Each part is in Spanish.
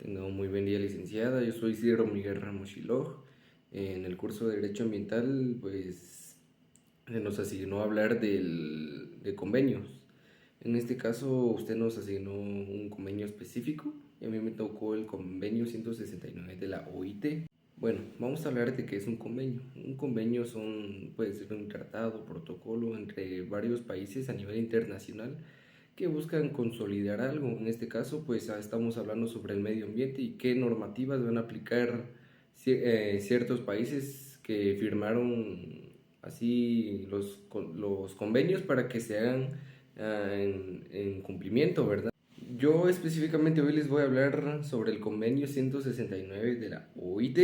Tenga un muy buen día, licenciada. Yo soy Isidro Miguel Ramos Shiloj. En el curso de Derecho Ambiental, pues se nos asignó hablar de convenios. En este caso, usted nos asignó un convenio específico y a mí me tocó el convenio 169 de la OIT. Bueno, vamos a hablar de qué es un convenio. Un convenio puede ser un tratado, protocolo entre varios países a nivel internacional que buscan consolidar algo. En este caso, pues estamos hablando sobre el medio ambiente y qué normativas van a aplicar ciertos países que firmaron así los convenios para que se hagan en cumplimiento, ¿verdad? Yo específicamente hoy les voy a hablar sobre el convenio 169 de la OIT.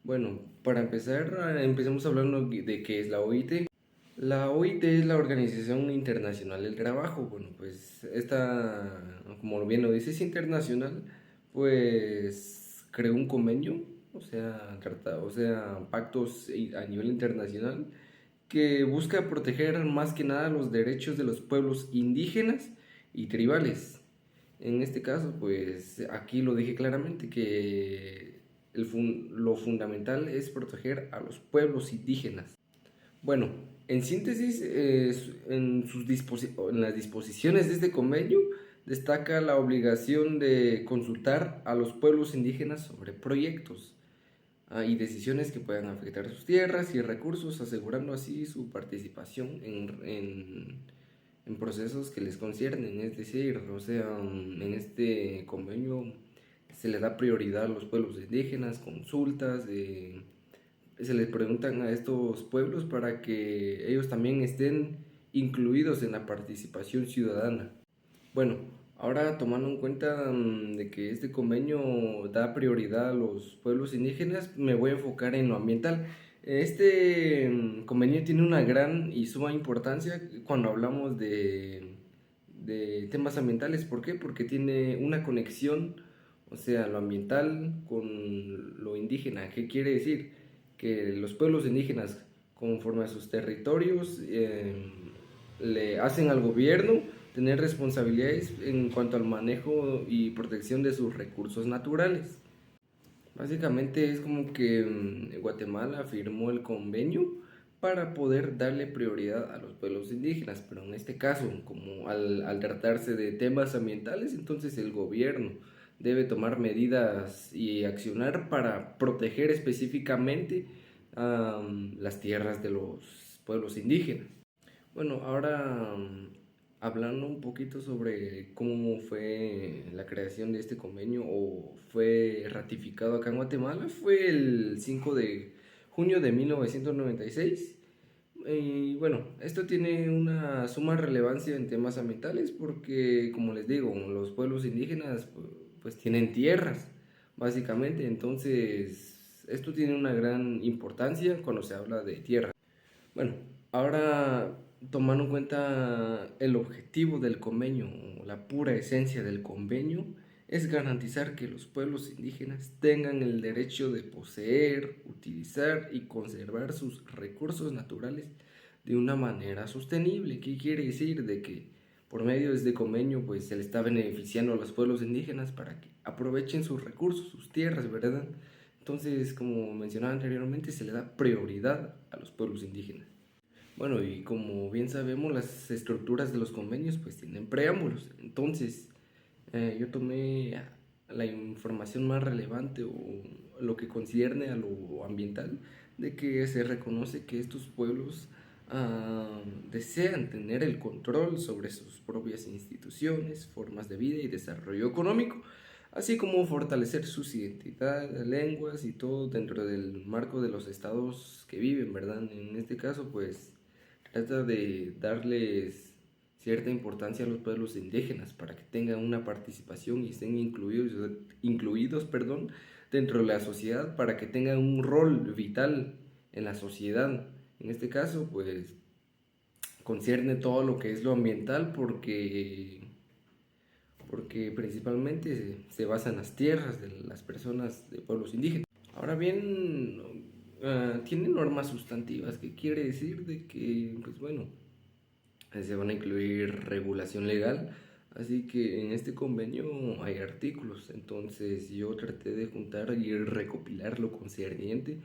Bueno, para empezar, empecemos hablando de qué es la OIT. La OIT es la Organización Internacional del Trabajo. Bueno, pues esta, como bien lo dice, es internacional, pues creó un convenio, pactos a nivel internacional que busca proteger más que nada los derechos de los pueblos indígenas y tribales. En este caso, pues aquí lo dije claramente que lo fundamental es proteger a los pueblos indígenas. Bueno, en síntesis, en las disposiciones de este convenio destaca la obligación de consultar a los pueblos indígenas sobre proyectos y decisiones que puedan afectar sus tierras y recursos, asegurando así su participación en procesos que les conciernen. Es decir, en este convenio se le da prioridad a los pueblos indígenas, consultas, se les preguntan a estos pueblos para que ellos también estén incluidos en la participación ciudadana. Bueno, ahora tomando en cuenta de que este convenio da prioridad a los pueblos indígenas, me voy a enfocar en lo ambiental. Este convenio tiene una gran y suma importancia cuando hablamos de temas ambientales. ¿Por qué? Porque tiene una conexión, o sea, lo ambiental con lo indígena. ¿Qué quiere decir? Que los pueblos indígenas, conforme a sus territorios, le hacen al gobierno tener responsabilidades en cuanto al manejo y protección de sus recursos naturales. Básicamente es como que Guatemala firmó el convenio para poder darle prioridad a los pueblos indígenas, pero en este caso, como al tratarse de temas ambientales, entonces el gobierno debe tomar medidas y accionar para proteger específicamente las tierras de los pueblos indígenas. Bueno, ahora hablando un poquito sobre cómo fue la creación de este convenio o fue ratificado acá en Guatemala, fue el 5 de junio de 1996. Y bueno, esto tiene una suma relevancia en temas ambientales porque, como les digo, los pueblos indígenas pues tienen tierras, básicamente. Entonces, esto tiene una gran importancia cuando se habla de tierra. Bueno, ahora tomando en cuenta el objetivo del convenio, la pura esencia del convenio, es garantizar que los pueblos indígenas tengan el derecho de poseer, utilizar y conservar sus recursos naturales de una manera sostenible. ¿Qué quiere decir? De que por medio de este convenio pues se le está beneficiando a los pueblos indígenas para que aprovechen sus recursos, sus tierras, ¿verdad? Entonces, como mencionaba anteriormente, se le da prioridad a los pueblos indígenas. Bueno, y como bien sabemos, las estructuras de los convenios pues tienen preámbulos. Entonces, yo tomé la información más relevante o lo que concierne a lo ambiental, de que se reconoce que estos pueblos desean tener el control sobre sus propias instituciones, formas de vida y desarrollo económico, así como fortalecer sus identidades, lenguas y todo dentro del marco de los estados que viven, ¿verdad? En este caso, pues trata de darles cierta importancia a los pueblos indígenas para que tengan una participación y estén incluidos dentro de la sociedad, para que tengan un rol vital en la sociedad. En este caso, pues concierne todo lo que es lo ambiental porque principalmente se basa en las tierras de las personas de pueblos indígenas. Ahora bien, tiene normas sustantivas, que quiere decir de que, pues bueno, se van a incluir regulación legal Así que en este convenio hay artículos, entonces yo traté de juntar y recopilar lo concerniente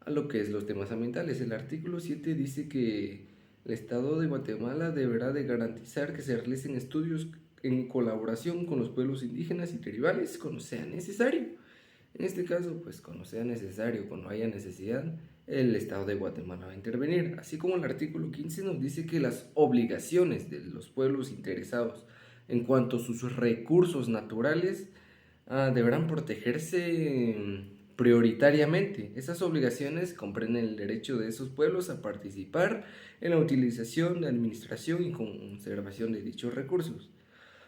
a lo que es los temas ambientales. El artículo 7 dice que el Estado de Guatemala deberá de garantizar que se realicen estudios en colaboración con los pueblos indígenas y tribales cuando sea necesario. En este caso, pues cuando sea necesario, cuando haya necesidad, el Estado de Guatemala va a intervenir. Así como el artículo 15 nos dice que las obligaciones de los pueblos interesados en cuanto a sus recursos naturales deberán protegerse prioritariamente. Esas obligaciones comprenden el derecho de esos pueblos a participar en la utilización, administración y conservación de dichos recursos.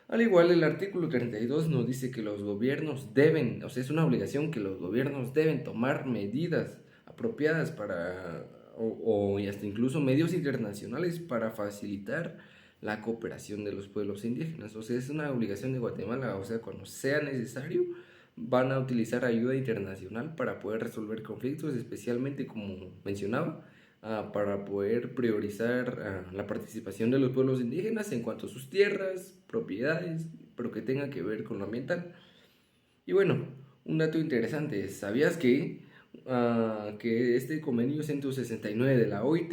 Al igual, el artículo 32 nos dice que los gobiernos deben, o sea, es una obligación que los gobiernos deben tomar medidas apropiadas para, y hasta incluso medios internacionales para facilitar la cooperación de los pueblos indígenas. O sea, es una obligación de Guatemala, o sea, cuando sea necesario, van a utilizar ayuda internacional para poder resolver conflictos, especialmente como mencionaba, para poder priorizar la participación de los pueblos indígenas en cuanto a sus tierras, propiedades, pero que tenga que ver con lo ambiental. Y bueno, un dato interesante, ¿sabías que este convenio 169 de la OIT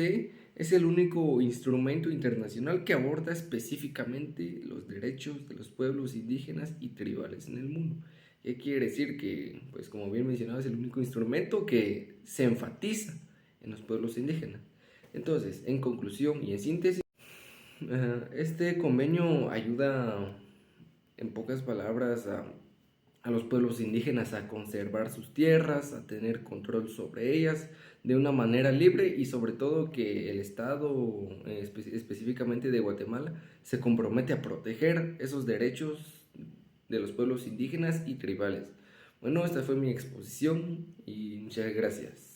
es el único instrumento internacional que aborda específicamente los derechos de los pueblos indígenas y tribales en el mundo? ¿Qué quiere decir? Que, pues como bien mencionaba, es el único instrumento que se enfatiza en los pueblos indígenas. Entonces, en conclusión y en síntesis, este convenio ayuda, en pocas palabras, a los pueblos indígenas a conservar sus tierras, a tener control sobre ellas de una manera libre y sobre todo que el Estado, específicamente de Guatemala, se compromete a proteger esos derechos de los pueblos indígenas y tribales. Bueno, esta fue mi exposición y muchas gracias.